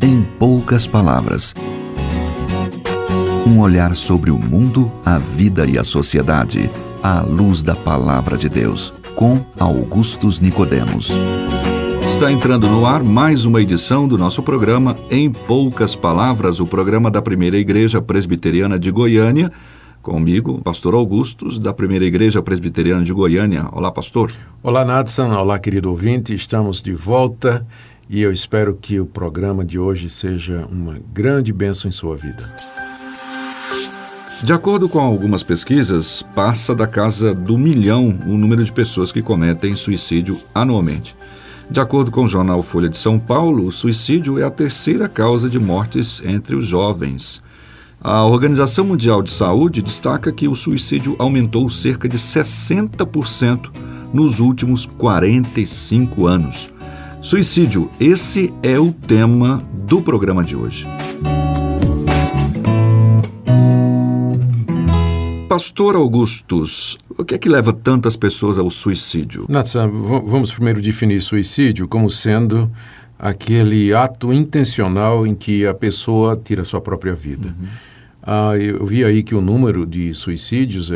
Em poucas palavras. Um olhar sobre o mundo, a vida e a sociedade, à luz da Palavra de Deus, com Augustus Nicodemos. Está entrando no ar mais uma edição do nosso programa Em Poucas Palavras, o programa da Primeira Igreja Presbiteriana de Goiânia. Comigo, pastor Augustus, da Primeira Igreja Presbiteriana de Goiânia. Olá, pastor. Olá, Nadson. Olá, querido ouvinte. Estamos de volta e eu espero que o programa de hoje seja uma grande bênção em sua vida. De acordo com algumas pesquisas, passa da casa do 1 milhão o número de pessoas que cometem suicídio anualmente. De acordo com o jornal Folha de São Paulo, o suicídio é a terceira causa de mortes entre os jovens. A Organização Mundial de Saúde destaca que o suicídio aumentou cerca de 60% nos últimos 45 anos. Suicídio, esse é o tema do programa de hoje. Pastor Augustus, o que é que leva tantas pessoas ao suicídio? Nathan, vamos primeiro definir suicídio como sendo aquele ato intencional em que a pessoa tira a sua própria vida. Eu vi aí que o número de suicídios,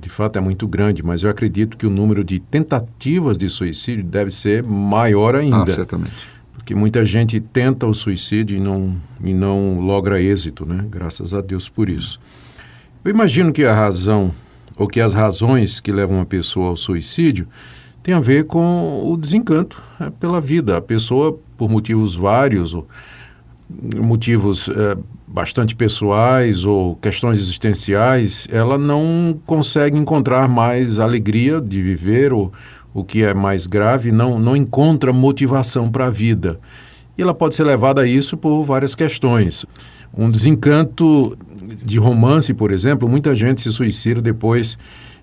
de fato, é muito grande, mas eu acredito que o número de tentativas de suicídio deve ser maior ainda. Certamente. Porque muita gente tenta o suicídio e não logra êxito, né? Graças a Deus por isso. Eu imagino que a razão, ou que as razões que levam uma pessoa ao suicídio tem a ver com o desencanto pela vida. A pessoa, por motivos vários, motivos bastante pessoais ou questões existenciais, ela não consegue encontrar mais alegria de viver, ou o que é mais grave, não encontra motivação para a vida. E ela pode ser levada a isso por várias questões. Um desencanto de romance, por exemplo, muita gente se suicida depois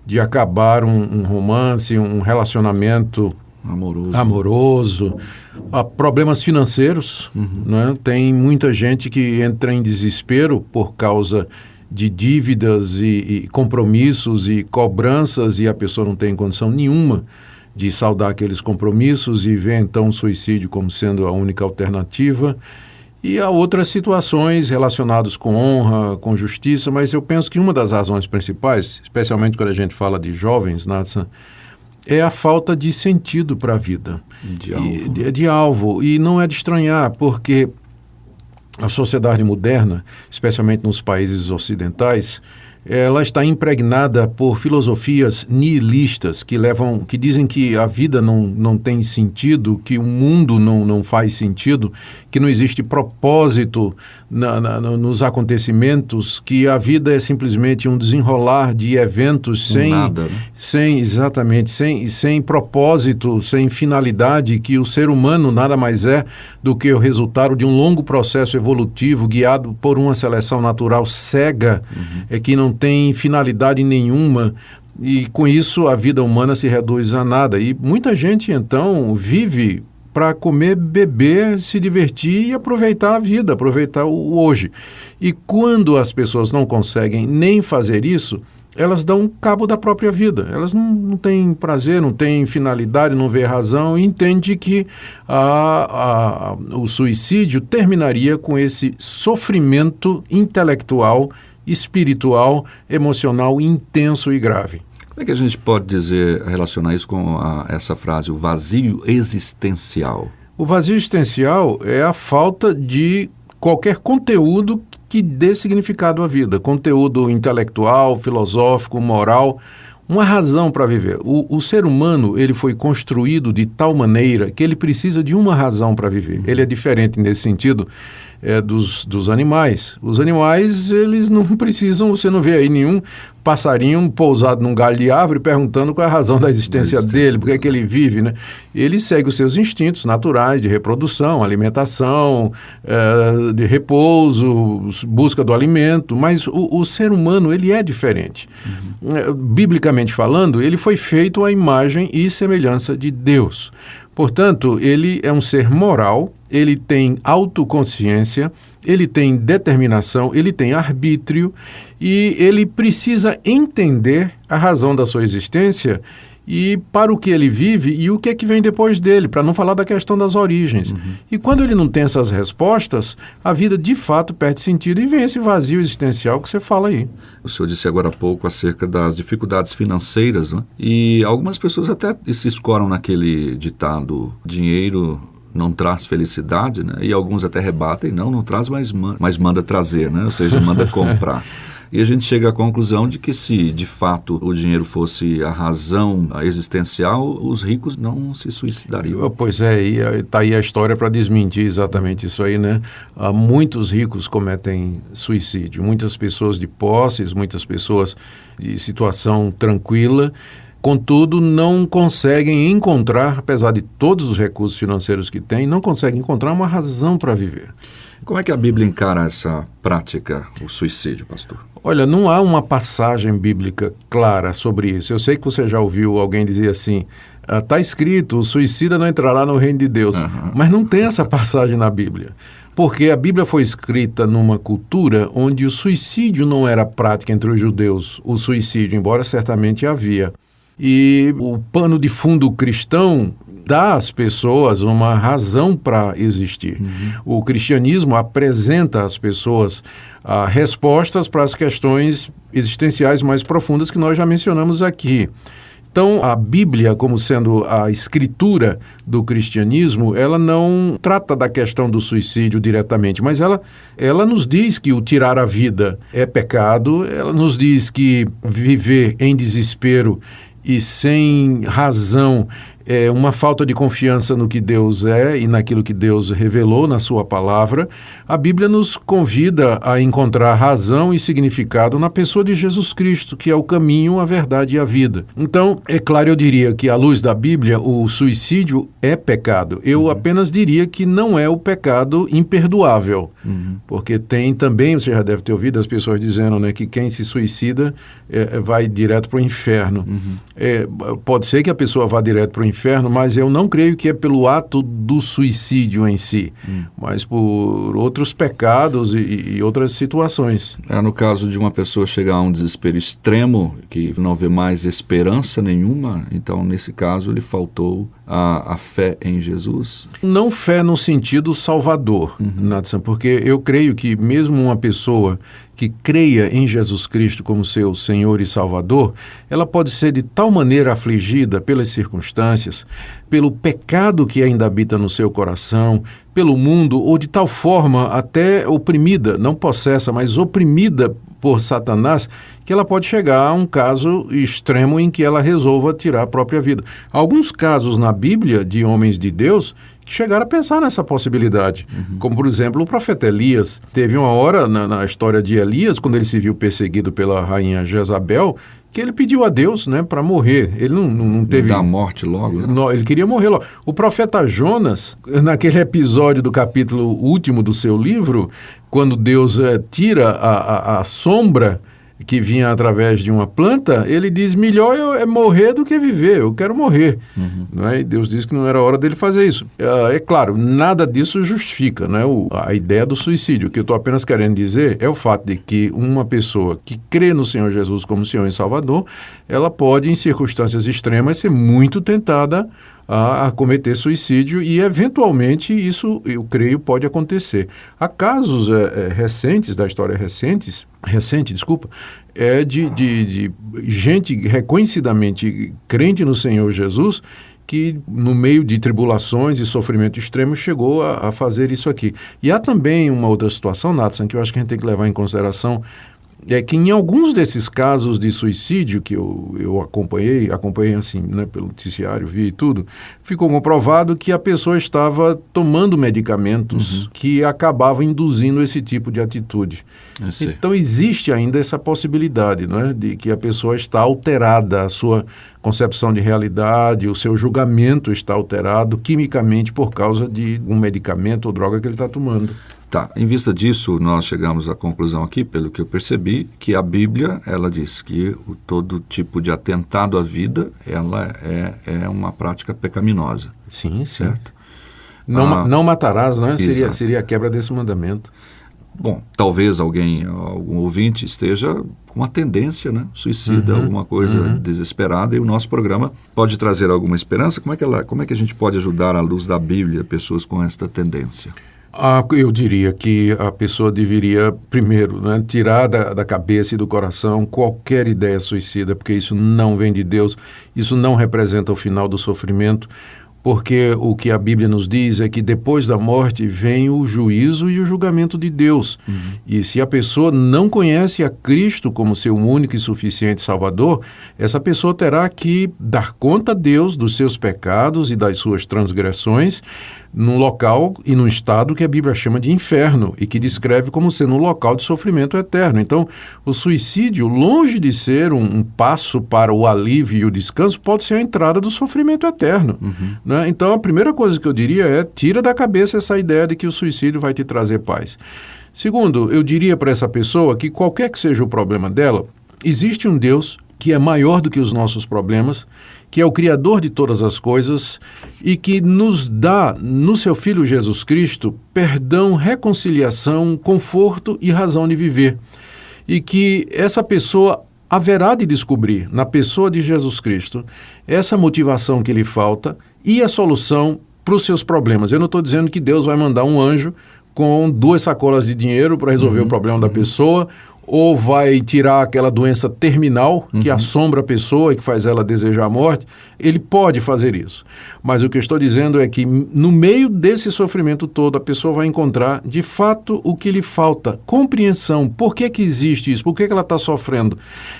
de acabar um romance, um relacionamento amoroso. Há problemas financeiros, né? Tem muita gente que entra em desespero por causa de dívidas e compromissos e cobranças, e a pessoa não tem condição nenhuma de saldar aqueles compromissos e vê então o suicídio como sendo a única alternativa. E há outras situações relacionadas com honra, com justiça, mas eu penso que uma das razões principais, especialmente quando a gente fala de jovens, Nathan, é a falta de sentido para a vida. De alvo. E não é de estranhar, porque a sociedade moderna, especialmente nos países ocidentais, ela está impregnada por filosofias nihilistas que dizem que a vida não tem sentido, que o mundo não faz sentido, que não existe propósito nos acontecimentos, que a vida é simplesmente um desenrolar de eventos sem propósito, sem finalidade, que o ser humano nada mais é do que o resultado de um longo processo evolutivo guiado por uma seleção natural cega, que não tem finalidade nenhuma, e com isso a vida humana se reduz a nada. E muita gente então vive para comer, beber, se divertir e aproveitar a vida, aproveitar o hoje. E quando as pessoas não conseguem nem fazer isso, elas dão cabo da própria vida. Elas não têm prazer, não têm finalidade, não vê razão, e entende que o suicídio terminaria com esse sofrimento intelectual, espiritual, emocional, intenso e grave. Como é que a gente pode relacionar isso com essa frase, o vazio existencial? O vazio existencial é a falta de qualquer conteúdo que dê significado à vida, conteúdo intelectual, filosófico, moral, uma razão para viver. O ser humano, ele foi construído de tal maneira que ele precisa de uma razão para viver. Ele é diferente nesse sentido dos animais. Os animais, eles não precisam, você não vê aí nenhum passarinho pousado num galho de árvore perguntando qual é a razão da existência dele, por que é que ele vive, né? Ele segue os seus instintos naturais de reprodução, alimentação, de repouso, busca do alimento, mas o ser humano, ele é diferente. Biblicamente falando, ele foi feito à imagem e semelhança de Deus. Portanto, ele é um ser moral, ele tem autoconsciência, ele tem determinação, ele tem arbítrio, e ele precisa entender a razão da sua existência e para o que ele vive e o que é que vem depois dele, para não falar da questão das origens. E quando ele não tem essas respostas, a vida de fato perde sentido e vem esse vazio existencial que você fala aí. O senhor disse agora há pouco acerca das dificuldades financeiras, né? E algumas pessoas até se escoram naquele ditado: dinheiro não traz felicidade, né? E alguns até rebatem: não traz, mas manda trazer, né? Ou seja, manda comprar. E a gente chega à conclusão de que, se de fato o dinheiro fosse a razão existencial, os ricos não se suicidariam. Pois é, e está aí a história para desmentir exatamente isso aí, né? Muitos ricos cometem suicídio, muitas pessoas de posses, muitas pessoas de situação tranquila, contudo não conseguem encontrar, apesar de todos os recursos financeiros que têm, não conseguem encontrar uma razão para viver. Como é que a Bíblia encara essa prática, o suicídio, pastor? Olha, não há uma passagem bíblica clara sobre isso. Eu sei que você já ouviu alguém dizer assim: está escrito, o suicida não entrará no reino de Deus. Mas não tem essa passagem na Bíblia. Porque a Bíblia foi escrita numa cultura onde o suicídio não era prática entre os judeus. O suicídio, embora certamente havia. E o pano de fundo cristão dá às pessoas uma razão para existir. O cristianismo apresenta às pessoas respostas para as questões existenciais mais profundas que nós já mencionamos aqui. Então, a Bíblia, como sendo a escritura do cristianismo, ela não trata da questão do suicídio diretamente, mas ela nos diz que o tirar a vida é pecado, ela nos diz que viver em desespero e sem razão é uma falta de confiança no que Deus é e naquilo que Deus revelou na sua palavra. A Bíblia nos convida a encontrar razão e significado na pessoa de Jesus Cristo, que é o caminho, a verdade e a vida. Então, é claro, eu diria que, à luz da Bíblia, o suicídio é pecado. Eu apenas diria que não é o pecado imperdoável, porque tem também, você já deve ter ouvido as pessoas dizendo, né, que quem se suicida vai direto para o inferno. Pode ser que a pessoa vá direto para o inferno, mas eu não creio que é pelo ato do suicídio em si, mas por outros pecados e outras situações. No caso de uma pessoa chegar a um desespero extremo, que não vê mais esperança nenhuma, então, nesse caso, lhe faltou a fé em Jesus? Não fé no sentido salvador, Nathan, porque eu creio que mesmo uma pessoa que creia em Jesus Cristo como seu Senhor e Salvador, ela pode ser de tal maneira afligida pelas circunstâncias, pelo pecado que ainda habita no seu coração, pelo mundo, ou de tal forma até oprimida, não possessa, mas oprimida por Satanás, que ela pode chegar a um caso extremo em que ela resolva tirar a própria vida. Há alguns casos na Bíblia de homens de Deus que chegaram a pensar nessa possibilidade. Como, por exemplo, o profeta Elias. Teve uma hora na história de Elias, quando ele se viu perseguido pela rainha Jezabel, que ele pediu a Deus, né, para morrer. Ele não teve... Da morte logo, né? Não, ele queria morrer logo. O profeta Jonas, naquele episódio do capítulo último do seu livro, quando Deus tira a sombra que vinha através de uma planta, ele diz: melhor é morrer do que viver, eu quero morrer. Não é? E Deus disse que não era hora dele fazer isso. É claro, nada disso justifica, né, a ideia do suicídio. O que eu estou apenas querendo dizer é o fato de que uma pessoa que crê no Senhor Jesus como Senhor e Salvador, ela pode, em circunstâncias extremas, ser muito tentada a cometer suicídio e, eventualmente, isso, eu creio, pode acontecer. Há casos recentes, da história recente, de gente reconhecidamente crente no Senhor Jesus, que no meio de tribulações e sofrimento extremo chegou a fazer isso aqui. E há também uma outra situação, Nathan, que eu acho que a gente tem que levar em consideração, é que em alguns desses casos de suicídio que eu acompanhei assim, né, pelo noticiário, vi e tudo, ficou comprovado que a pessoa estava tomando medicamentos que acabavam induzindo esse tipo de atitude. Então existe ainda essa possibilidade, né, de que a pessoa está alterada, a sua concepção de realidade, o seu julgamento está alterado quimicamente por causa de um medicamento ou droga que ele está tomando. Tá, em vista disso, nós chegamos à conclusão aqui, pelo que eu percebi, que a Bíblia, ela diz que todo tipo de atentado à vida, ela é uma prática pecaminosa. Sim, certo? Não matarás, né? Seria a quebra desse mandamento. Bom, talvez algum ouvinte esteja com uma tendência, né, suicida, alguma coisa desesperada, e o nosso programa pode trazer alguma esperança. Como é que a gente pode ajudar, à luz da Bíblia, pessoas com esta tendência? Eu diria que a pessoa deveria, primeiro, né, tirar da cabeça e do coração qualquer ideia suicida, porque isso não vem de Deus, isso não representa o final do sofrimento, porque o que a Bíblia nos diz é que depois da morte vem o juízo e o julgamento de Deus. E se a pessoa não conhece a Cristo como seu único e suficiente Salvador, essa pessoa terá que dar conta a Deus dos seus pecados e das suas transgressões num local e num estado que a Bíblia chama de inferno e que descreve como sendo um local de sofrimento eterno. Então, o suicídio, longe de ser um passo para o alívio e o descanso, pode ser a entrada do sofrimento eterno. Né? Então, a primeira coisa que eu diria é: tira da cabeça essa ideia de que o suicídio vai te trazer paz. Segundo, eu diria para essa pessoa que qualquer que seja o problema dela, existe um Deus que é maior do que os nossos problemas, que é o Criador de todas as coisas e que nos dá, no seu Filho Jesus Cristo, perdão, reconciliação, conforto e razão de viver. E que essa pessoa haverá de descobrir, na pessoa de Jesus Cristo, essa motivação que lhe falta e a solução para os seus problemas. Eu não estou dizendo que Deus vai mandar um anjo com 2 sacolas de dinheiro para resolver o problema da pessoa, ou vai tirar aquela doença terminal que assombra a pessoa e que faz ela desejar a morte. Ele pode fazer isso. Mas o que eu estou dizendo é que no meio desse sofrimento todo, a pessoa vai encontrar, de fato, o que lhe falta. Compreensão. Por que existe isso? Por que ela está sofrendo?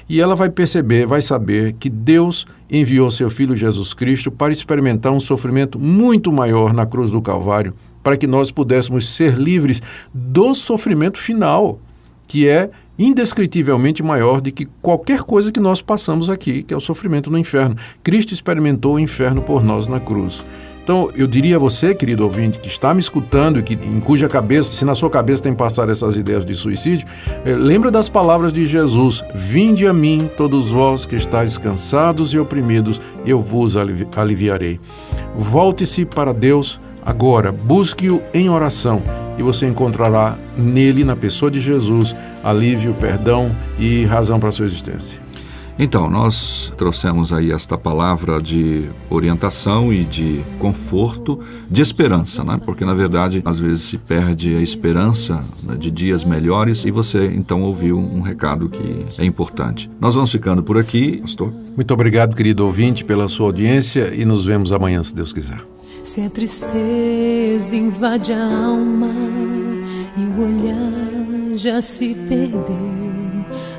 E ela vai perceber, vai saber que Deus enviou seu Filho Jesus Cristo para experimentar um sofrimento muito maior na cruz do Calvário, para que nós pudéssemos ser livres do sofrimento final, que é indescritivelmente maior do que qualquer coisa que nós passamos aqui, que é o sofrimento no inferno. Cristo experimentou o inferno por nós na cruz. Então, eu diria a você, querido ouvinte, que está me escutando e em cuja cabeça, se na sua cabeça tem passado essas ideias de suicídio, lembra das palavras de Jesus: vinde a mim, todos vós que estáis cansados e oprimidos, eu vos aliviarei. Volte-se para Deus agora, busque-o em oração e você encontrará nele, na pessoa de Jesus, alívio, perdão e razão para a sua existência. Então, nós trouxemos aí esta palavra de orientação e de conforto, de esperança, né? Porque, na verdade, às vezes se perde a esperança, né, de dias melhores, e você, então, ouviu um recado que é importante. Nós vamos ficando por aqui, pastor. Muito obrigado, querido ouvinte, pela sua audiência, e nos vemos amanhã, se Deus quiser. Se a tristeza invade a alma e o olhar já se perdeu,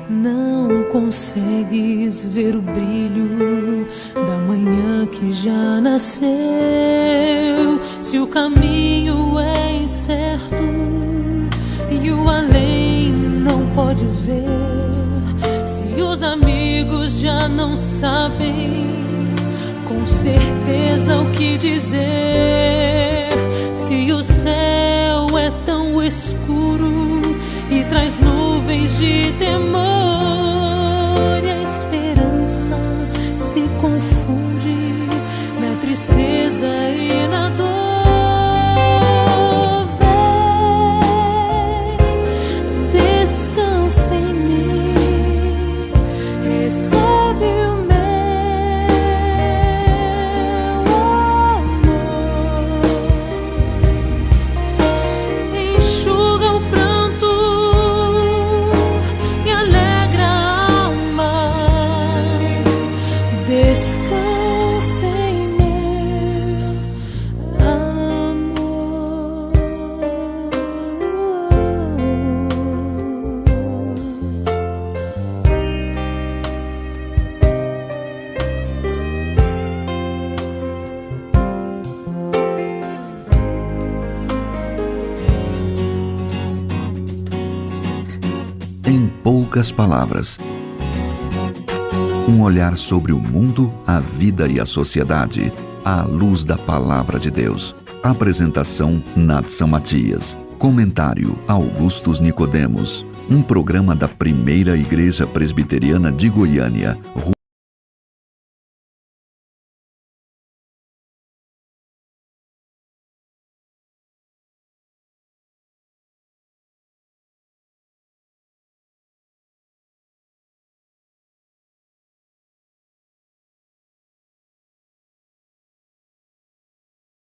não consegues ver o brilho da manhã que já nasceu. Se o caminho é incerto e o além não podes ver, se os amigos já não sabem com certeza o que dizer, se o céu é tão escuro e traz nuvens de temor, e a esperança se confunde na tristeza e na dor. Vem, descansa em mim, recebe o Em poucas palavras, um olhar sobre o mundo, a vida e a sociedade, à luz da Palavra de Deus. Apresentação: Nadson Matias. Comentário: Augustus Nicodemos. Um programa da Primeira Igreja Presbiteriana de Goiânia.